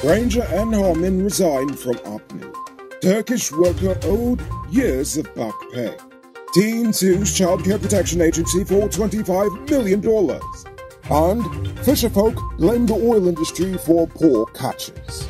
Granger and Harman resigned from APNU. Turkish worker owed years of back pay. Teen sues Child Care Protection Agency for $25 million. And fisherfolk blame the oil industry for poor catches.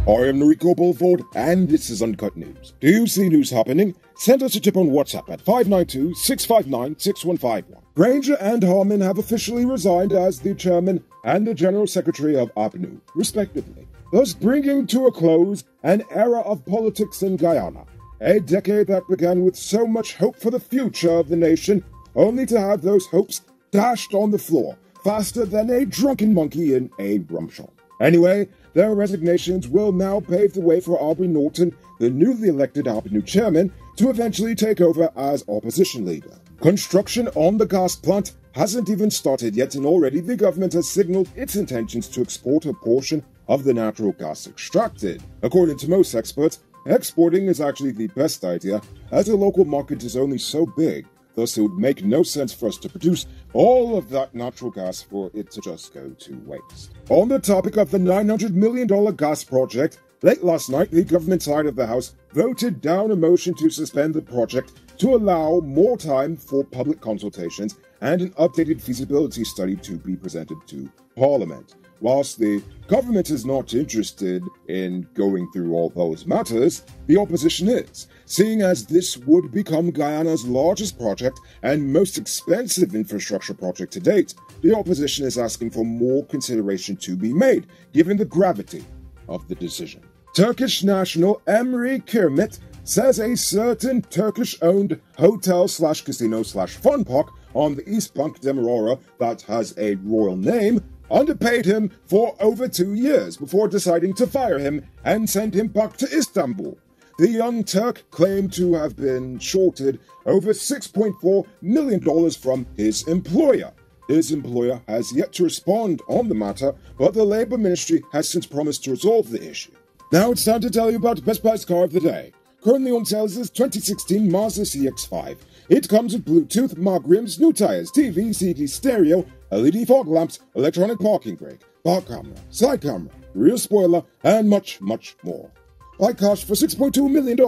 I am Noriko Bulford, and this is Uncut News. Do you see news happening? Send us a tip on WhatsApp at 592-659-6151. Granger and Harman have officially resigned as the chairman and the general secretary of APNU, respectively, thus bringing to a close an era of politics in Guyana, a decade that began with so much hope for the future of the nation, only to have those hopes dashed on the floor faster than a drunken monkey in a rum shop. Anyway, their resignations will now pave the way for Aubrey Norton, the newly elected APNU chairman, to eventually take over as opposition leader. Construction on the gas plant hasn't even started yet, and already the government has signaled its intentions to export a portion of the natural gas extracted. According to most experts, exporting is actually the best idea, as the local market is only so big. Thus, it would make no sense for us to produce all of that natural gas for it to just go to waste. On the topic of the $900 million gas project, late last night, the government side of the House voted down a motion to suspend the project to allow more time for public consultations and an updated feasibility study to be presented to Parliament. Whilst the government is not interested in going through all those matters, the opposition is, seeing as this would become Guyana's largest project and most expensive infrastructure project to date. The opposition is asking for more consideration to be made, given the gravity of the decision. Turkish national Emre Kirmit says a certain Turkish-owned hotel/casino/fun park on the East Bank Demerara that has a royal name underpaid him for over 2 years before deciding to fire him and send him back to Istanbul. The young Turk claimed to have been shorted over $6.4 million from his employer. His employer has yet to respond on the matter, but the Labour Ministry has since promised to resolve the issue. Now it's time to tell you about Best Buy's car of the day. Currently on sale is this 2016 Mazda CX-5. It comes with Bluetooth, mag rims, new tires, TV, CD, stereo, LED fog lamps, electronic parking brake, park camera, side camera, rear spoiler, and much, much more. Buy cash for $6.2 million.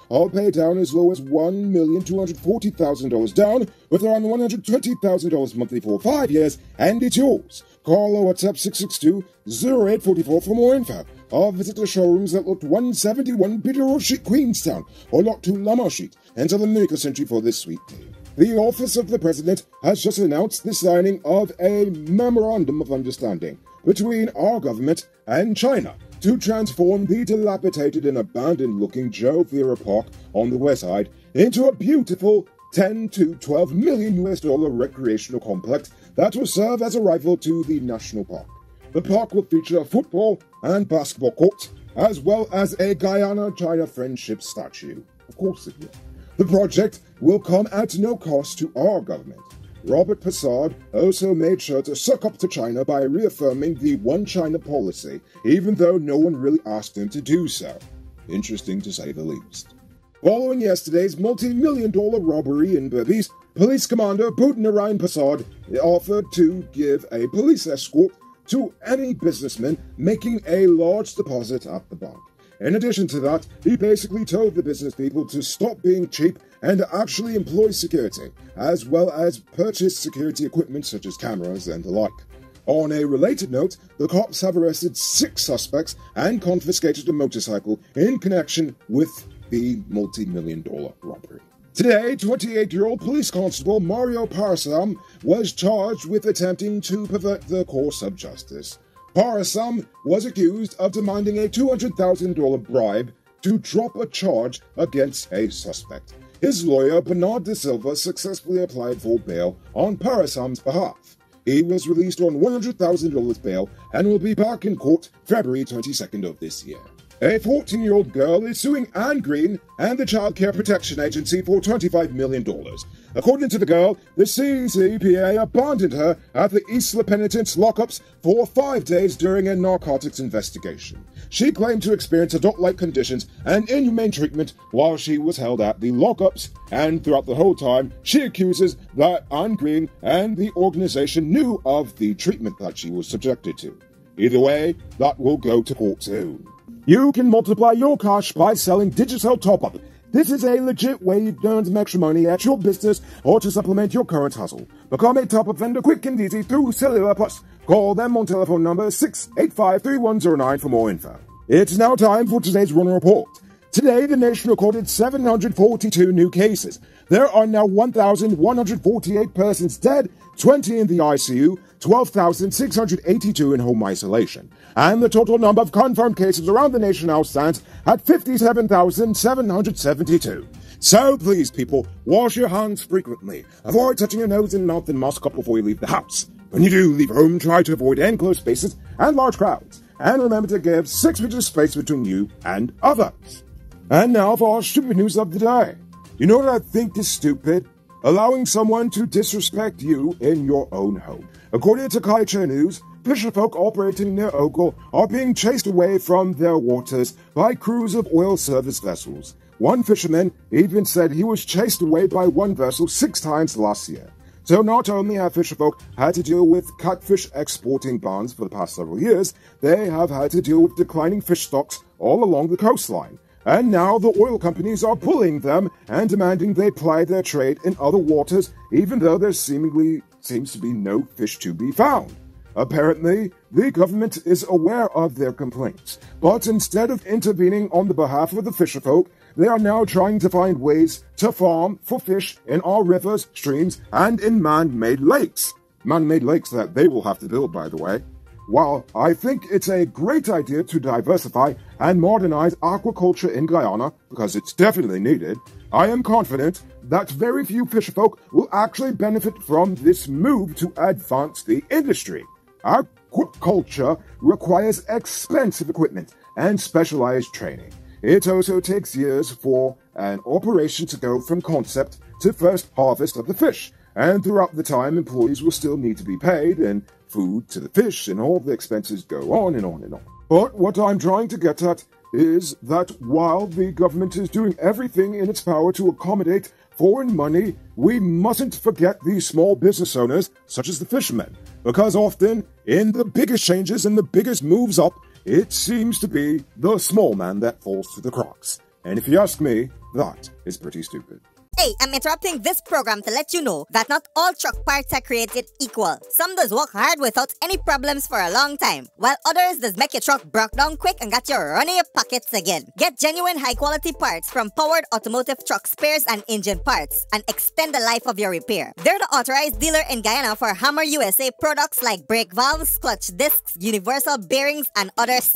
I'll pay down as low as $1,240,000 down, with around $120,000 monthly for 5 years, and it's yours. Call or WhatsApp 662-0844 for more info. Or visit the showrooms at Lot 171 Peterborough Street, Queenstown, or Lot 2 Lamar Street, and tell the Miracle Century for this sweet deal. The Office of the President has just announced the signing of a Memorandum of Understanding between our government and China to transform the dilapidated and abandoned-looking Joe Vera Park on the west side into a beautiful $10 to $12 million recreational complex that will serve as a rival to the national park. The park will feature a football and basketball court, as well as a Guyana-China friendship statue. Of course it will. The project will come at no cost to our government. Robert Passard also made sure to suck up to China by reaffirming the One China policy, even though no one really asked him to do so. Interesting to say the least. Following yesterday's multi-million-dollar robbery in Berbice, Police Commander Budnarayan Passard offered to give a police escort to any businessman making a large deposit at the bank. In addition to that, he basically told the business people to stop being cheap and actually employ security, as well as purchase security equipment such as cameras and the like. On a related note, the cops have arrested 6 suspects and confiscated a motorcycle in connection with the multi-million-dollar robbery. Today, 28-year-old police constable Mario Parasam was charged with attempting to pervert the course of justice. Parasam was accused of demanding a $200,000 bribe to drop a charge against a suspect. His lawyer, Bernard De Silva, successfully applied for bail on Parasam's behalf. He was released on $100,000 bail and will be back in court February 22nd of this year. A 14-year-old girl is suing Anne Green and the Child Care Protection Agency for $25 million. According to the girl, the CCPA abandoned her at the Isla Penitence lockups for 5 days during a narcotics investigation. She claimed to experience adult-like conditions and inhumane treatment while she was held at the lockups, and throughout the whole time, she accuses that Anne Green and the organization knew of the treatment that she was subjected to. Either way, that will go to court soon. You can multiply your cash by selling Digicel Top-Up. This is a legit way to earn some extra money at your business or to supplement your current hustle. Become a top-up vendor quick and easy through Cellular Plus. Call them on telephone number 685-3109 for more info. It's now time for today's Runner Report. Today, the nation recorded 742 new cases. There are now 1,148 persons dead, 20 in the ICU, 12,682 in home isolation. And the total number of confirmed cases around the nation now stands at 57,772. So please, people, wash your hands frequently. Avoid touching your nose and mouth and mask up before you leave the house. When you do leave home, try to avoid enclosed spaces and large crowds. And remember to give 6 meters space between you and others. And now for our stupid news of the day. You know what I think is stupid? Allowing someone to disrespect you in your own home. According to Guyana News, fisherfolk operating near Ogle are being chased away from their waters by crews of oil service vessels. One fisherman even said he was chased away by one vessel 6 times last year. So not only have fisherfolk had to deal with catfish exporting bans for the past several years, they have had to deal with declining fish stocks all along the coastline. And now the oil companies are bullying them and demanding they ply their trade in other waters, even though there seemingly seems to be no fish to be found. Apparently, the government is aware of their complaints, but instead of intervening on the behalf of the fisherfolk, they are now trying to find ways to farm for fish in our rivers, streams, and in man-made lakes. Man-made lakes that they will have to build, by the way. While I think it's a great idea to diversify and modernize aquaculture in Guyana, because it's definitely needed, I am confident that very few fisherfolk will actually benefit from this move to advance the industry. Aquaculture requires expensive equipment and specialized training. It also takes years for an operation to go from concept to first harvest of the fish, and throughout the time employees will still need to be paid and food to the fish, and all the expenses go on and on and on. But what I'm trying to get at is that while the government is doing everything in its power to accommodate foreign money, we mustn't forget the small business owners, such as the fishermen, because often, in the biggest changes and the biggest moves up, it seems to be the small man that falls through the cracks. And if you ask me, that is pretty stupid. Hey, I'm interrupting this program to let you know that not all truck parts are created equal. Some does work hard without any problems for a long time, while others does make your truck break down quick and got you running your pockets again. Get genuine high-quality parts from Powered Automotive Truck Spares and Engine Parts and extend the life of your repair. They're the authorized dealer in Guyana for Hammer USA products like brake valves, clutch discs, universal bearings, and others.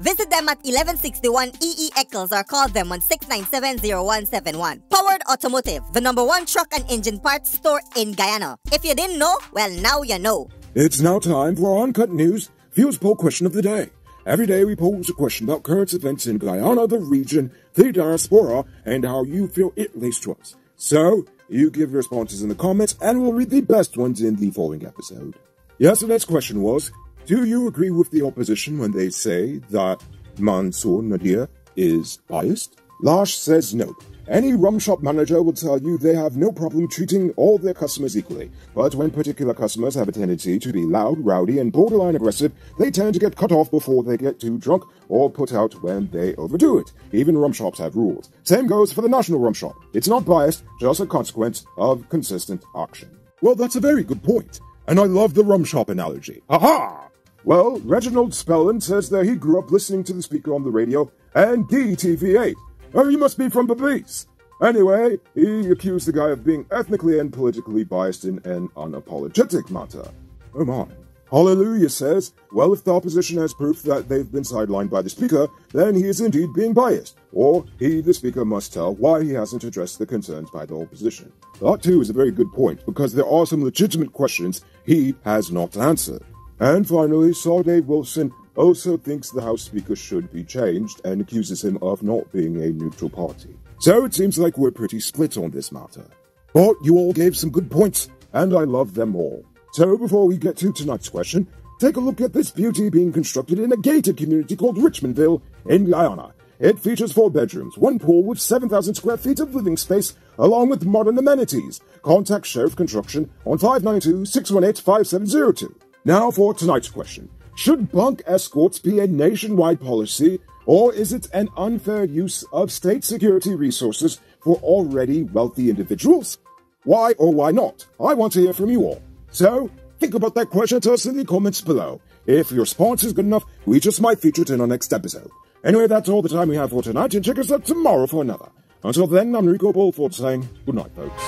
Visit them at 1161 EE Eccles or call them on 697-0171. Powered Automotive, the #1 truck and engine parts store in Guyana. If you didn't know, well, now you know. It's now time for our Uncut News Viewers Poll Question of the Day. Every day we pose a question about current events in Guyana, the region, the diaspora, and how you feel it relates to us. So, you give your responses in the comments, and we'll read the best ones in the following episode. Yesterday's question was, do you agree with the opposition when they say that Mansour Nadir is biased? Lash says no. Any rum shop manager will tell you they have no problem treating all their customers equally. But when particular customers have a tendency to be loud, rowdy, and borderline aggressive, they tend to get cut off before they get too drunk or put out when they overdo it. Even rum shops have rules. Same goes for the National Rum Shop. It's not biased, just a consequence of consistent action. Well, that's a very good point. And I love the rum shop analogy. Aha! Well, Reginald Spellin says that he grew up listening to the speaker on the radio and DTV8. Oh, you must be from Belize. Anyway, he accused the guy of being ethnically and politically biased in an unapologetic matter. Oh my. Hallelujah says, well, if the opposition has proof that they've been sidelined by the speaker, then he is indeed being biased. Or he, the speaker, must tell why he hasn't addressed the concerns by the opposition. That too is a very good point, because there are some legitimate questions he has not answered. And finally, Sade Wilson also thinks the House Speaker should be changed and accuses him of not being a neutral party. So it seems like we're pretty split on this matter. But you all gave some good points, and I love them all. So before we get to tonight's question, take a look at this beauty being constructed in a gated community called Richmondville in Guyana. It features 4 bedrooms, 1 pool with 7,000 square feet of living space, along with modern amenities. Contact Sheriff Construction on 592-618-5702. Now for tonight's question. Should bunk escorts be a nationwide policy, or is it an unfair use of state security resources for already wealthy individuals? Why or why not? I want to hear from you all. So, think about that question to us in the comments below. If your response is good enough, we just might feature it in our next episode. Anyway, that's all the time we have for tonight, and check us out tomorrow for another. Until then, I'm Rico Bolford saying good night, folks.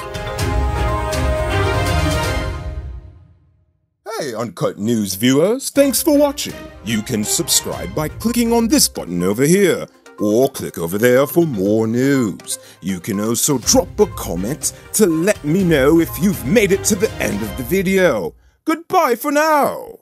Hey, Uncut News viewers, thanks for watching. You can subscribe by clicking on this button over here, or click over there for more news. You can also drop a comment to let me know if you've made it to the end of the video. Goodbye for now.